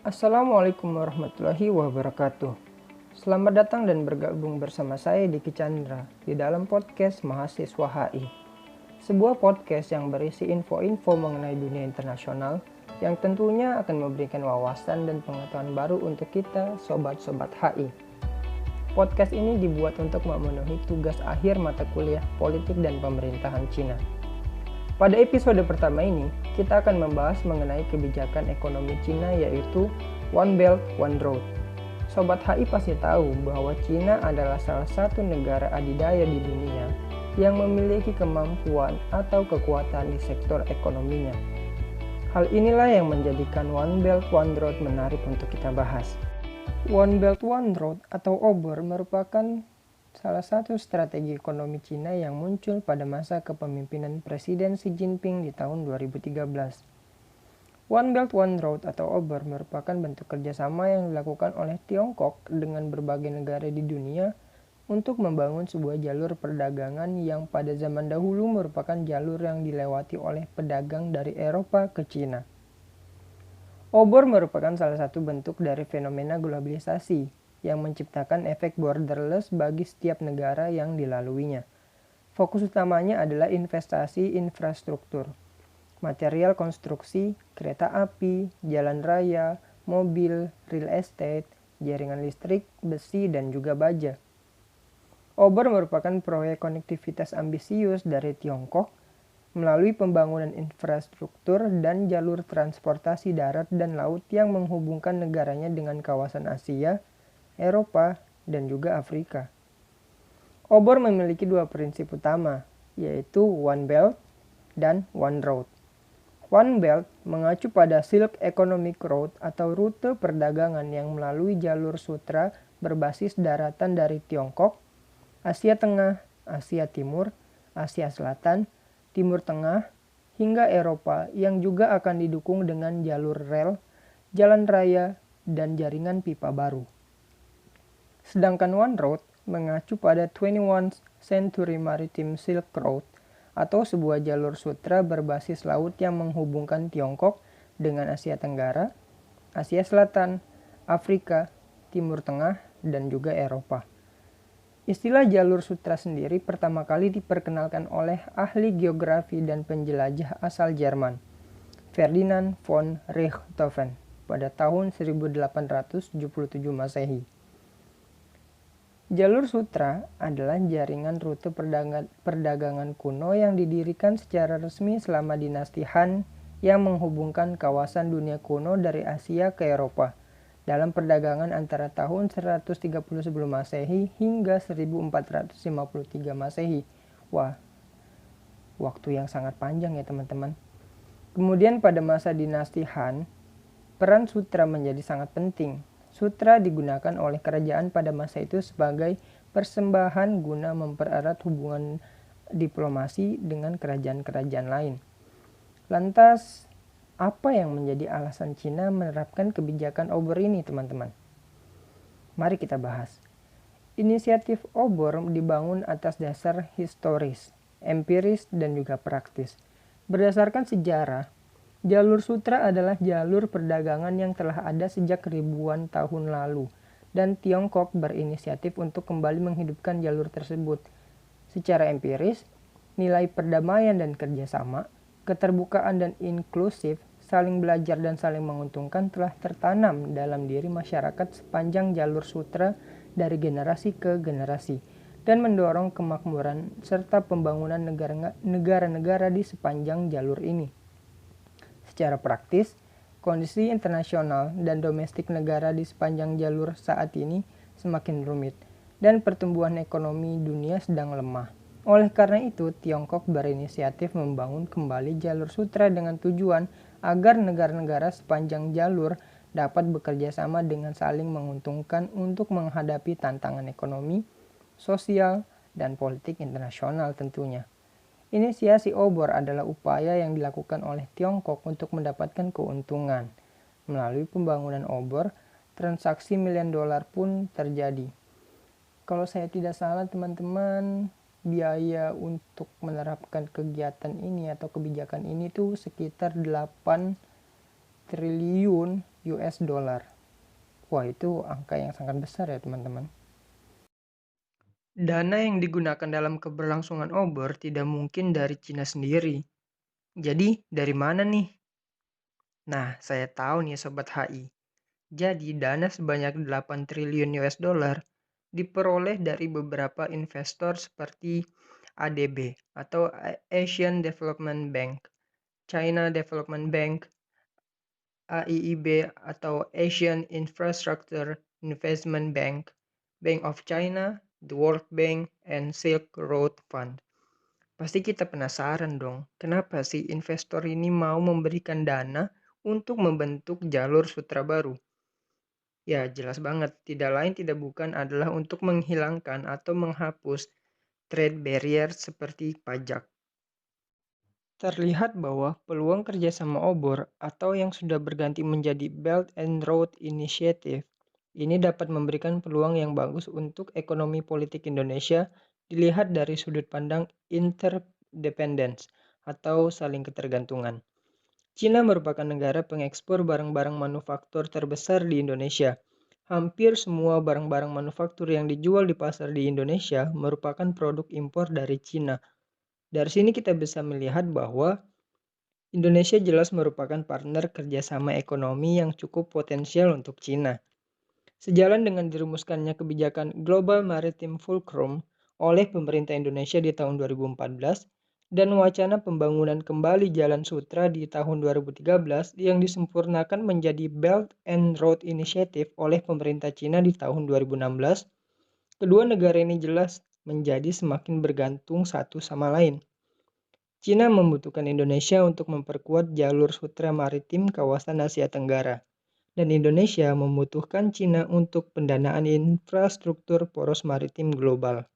Assalamualaikum warahmatullahi wabarakatuh. Selamat datang dan bergabung bersama saya Diki Chandra di dalam podcast Mahasiswa HI. Sebuah podcast yang berisi info-info mengenai dunia internasional yang tentunya akan memberikan wawasan dan pengetahuan baru untuk kita sobat-sobat HI. Podcast ini dibuat untuk memenuhi tugas akhir mata kuliah Politik dan Pemerintahan Cina. Pada episode pertama ini, kita akan membahas mengenai kebijakan ekonomi Cina yaitu One Belt, One Road. Sobat HI pasti tahu bahwa Cina adalah salah satu negara adidaya di dunia yang memiliki kemampuan atau kekuatan di sektor ekonominya. Hal inilah yang menjadikan One Belt, One Road menarik untuk kita bahas. One Belt, One Road atau OBOR merupakan salah satu strategi ekonomi Cina yang muncul pada masa kepemimpinan Presiden Xi Jinping di tahun 2013. One Belt One Road atau OBOR merupakan bentuk kerjasama yang dilakukan oleh Tiongkok dengan berbagai negara di dunia untuk membangun sebuah jalur perdagangan yang pada zaman dahulu merupakan jalur yang dilewati oleh pedagang dari Eropa ke Cina. OBOR merupakan salah satu bentuk dari fenomena globalisasi yang menciptakan efek borderless bagi setiap negara yang dilaluinya. Fokus utamanya adalah investasi infrastruktur, material konstruksi, kereta api, jalan raya, mobil, real estate, jaringan listrik, besi, dan juga baja. OBOR merupakan proyek konektivitas ambisius dari Tiongkok melalui pembangunan infrastruktur dan jalur transportasi darat dan laut yang menghubungkan negaranya dengan kawasan Asia, Eropa, dan juga Afrika. OBOR memiliki dua prinsip utama, yaitu One Belt dan One Road. One Belt mengacu pada Silk Economic Road atau rute perdagangan yang melalui jalur sutra berbasis daratan dari Tiongkok, Asia Tengah, Asia Timur, Asia Selatan, Timur Tengah, hingga Eropa yang juga akan didukung dengan jalur rel, jalan raya, dan jaringan pipa baru. Sedangkan One Road mengacu pada 21st Century Maritime Silk Road atau sebuah jalur sutra berbasis laut yang menghubungkan Tiongkok dengan Asia Tenggara, Asia Selatan, Afrika, Timur Tengah, dan juga Eropa. Istilah jalur sutra sendiri pertama kali diperkenalkan oleh ahli geografi dan penjelajah asal Jerman, Ferdinand von Richthofen, pada tahun 1877 Masehi. Jalur sutra adalah jaringan rute perdagangan kuno yang didirikan secara resmi selama dinasti Han yang menghubungkan kawasan dunia kuno dari Asia ke Eropa dalam perdagangan antara tahun 130 sebelum Masehi hingga 1453 Masehi. Wah, waktu yang sangat panjang ya teman-teman. Kemudian pada masa dinasti Han, peran sutra menjadi sangat penting. Sutra digunakan oleh kerajaan pada masa itu sebagai persembahan guna mempererat hubungan diplomasi dengan kerajaan-kerajaan lain. Lantas, apa yang menjadi alasan Cina menerapkan kebijakan OBOR ini, teman-teman? Mari kita bahas. Inisiatif OBOR dibangun atas dasar historis, empiris, dan juga praktis. Berdasarkan sejarah, jalur sutra adalah jalur perdagangan yang telah ada sejak ribuan tahun lalu, dan Tiongkok berinisiatif untuk kembali menghidupkan jalur tersebut. Secara empiris, nilai perdamaian dan kerjasama, keterbukaan dan inklusif, saling belajar dan saling menguntungkan telah tertanam dalam diri masyarakat sepanjang jalur sutra dari generasi ke generasi, dan mendorong kemakmuran serta pembangunan negara-negara di sepanjang jalur ini. Secara praktis, kondisi internasional dan domestik negara di sepanjang jalur saat ini semakin rumit, dan pertumbuhan ekonomi dunia sedang lemah. Oleh karena itu, Tiongkok berinisiatif membangun kembali jalur sutra dengan tujuan agar negara-negara sepanjang jalur dapat bekerja sama dengan saling menguntungkan untuk menghadapi tantangan ekonomi, sosial, dan politik internasional tentunya. Inisiasi OBOR adalah upaya yang dilakukan oleh Tiongkok untuk mendapatkan keuntungan. Melalui pembangunan OBOR, transaksi miliar dolar pun terjadi. Kalau saya tidak salah teman-teman, biaya untuk menerapkan kegiatan ini atau kebijakan ini tuh sekitar 8 triliun US dollar. Wah, itu angka yang sangat besar ya teman-teman. Dana yang digunakan dalam keberlangsungan obor tidak mungkin dari Cina sendiri. Jadi, dari mana nih? Nah, saya tahu nih Sobat HI. Jadi, dana sebanyak 8 triliun US dollar diperoleh dari beberapa investor seperti ADB atau Asian Development Bank, China Development Bank, AIIB atau Asian Infrastructure Investment Bank, Bank of China, the World Bank, and Silk Road Fund. Pasti kita penasaran dong, kenapa sih investor ini mau memberikan dana untuk membentuk jalur sutra baru? Ya, jelas banget. Tidak lain tidak bukan adalah untuk menghilangkan atau menghapus trade barrier seperti pajak. Terlihat bahwa peluang kerjasama obor atau yang sudah berganti menjadi Belt and Road Initiative ini dapat memberikan peluang yang bagus untuk ekonomi politik Indonesia dilihat dari sudut pandang interdependence atau saling ketergantungan. Cina merupakan negara pengekspor barang-barang manufaktur terbesar di Indonesia. Hampir semua barang-barang manufaktur yang dijual di pasar di Indonesia merupakan produk impor dari Cina. Dari sini kita bisa melihat bahwa Indonesia jelas merupakan partner kerjasama ekonomi yang cukup potensial untuk Cina. Sejalan dengan dirumuskannya kebijakan Global Maritime Fulcrum oleh pemerintah Indonesia di tahun 2014, dan wacana pembangunan kembali Jalan Sutra di tahun 2013 yang disempurnakan menjadi Belt and Road Initiative oleh pemerintah Cina di tahun 2016, kedua negara ini jelas menjadi semakin bergantung satu sama lain. Cina membutuhkan Indonesia untuk memperkuat jalur sutra maritim kawasan Asia Tenggara, dan Indonesia membutuhkan Cina untuk pendanaan infrastruktur poros maritim global.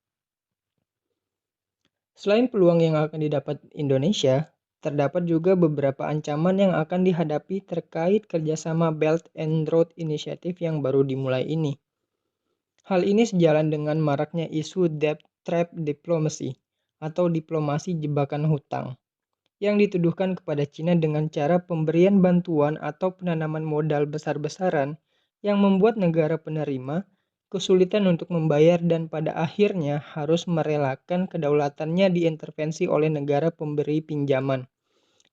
Selain peluang yang akan didapat Indonesia, terdapat juga beberapa ancaman yang akan dihadapi terkait kerjasama Belt and Road Initiative yang baru dimulai ini. Hal ini sejalan dengan maraknya isu debt trap diplomacy atau diplomasi jebakan hutang yang dituduhkan kepada Cina dengan cara pemberian bantuan atau penanaman modal besar-besaran yang membuat negara penerima kesulitan untuk membayar dan pada akhirnya harus merelakan kedaulatannya diintervensi oleh negara pemberi pinjaman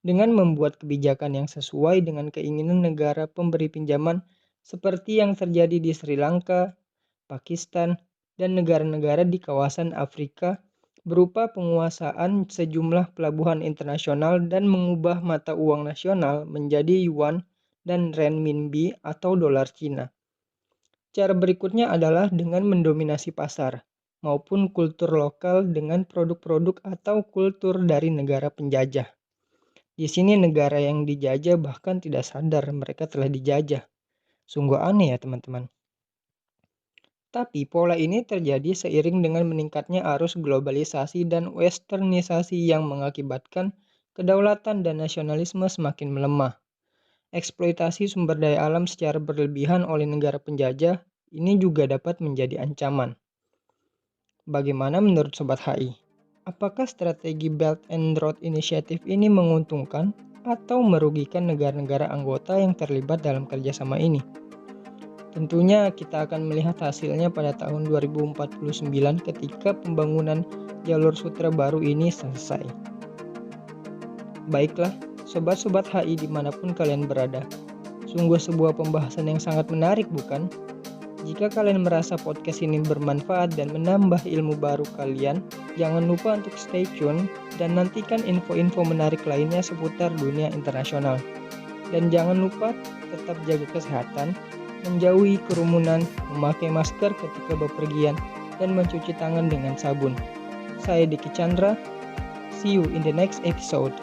dengan membuat kebijakan yang sesuai dengan keinginan negara pemberi pinjaman seperti yang terjadi di Sri Lanka, Pakistan, dan negara-negara di kawasan Afrika berupa penguasaan sejumlah pelabuhan internasional dan mengubah mata uang nasional menjadi yuan dan renminbi atau dolar Cina. Cara berikutnya adalah dengan mendominasi pasar maupun kultur lokal dengan produk-produk atau kultur dari negara penjajah. Di sini negara yang dijajah bahkan tidak sadar mereka telah dijajah. Sungguh aneh ya teman-teman. Tapi pola ini terjadi seiring dengan meningkatnya arus globalisasi dan westernisasi yang mengakibatkan kedaulatan dan nasionalisme semakin melemah. Eksploitasi sumber daya alam secara berlebihan oleh negara penjajah ini juga dapat menjadi ancaman. Bagaimana menurut Sobat HI? Apakah strategi Belt and Road Initiative ini menguntungkan atau merugikan negara-negara anggota yang terlibat dalam kerjasama ini? Tentunya kita akan melihat hasilnya pada tahun 2049 ketika pembangunan jalur sutra baru ini selesai. Baiklah, sobat-sobat HI dimanapun kalian berada. Sungguh sebuah pembahasan yang sangat menarik bukan? Jika kalian merasa podcast ini bermanfaat dan menambah ilmu baru kalian, jangan lupa untuk stay tune dan nantikan info-info menarik lainnya seputar dunia internasional. Dan jangan lupa tetap jaga kesehatan, menjauhi kerumunan, memakai masker ketika bepergian, dan mencuci tangan dengan sabun. Saya Diki Chandra, see you in the next episode.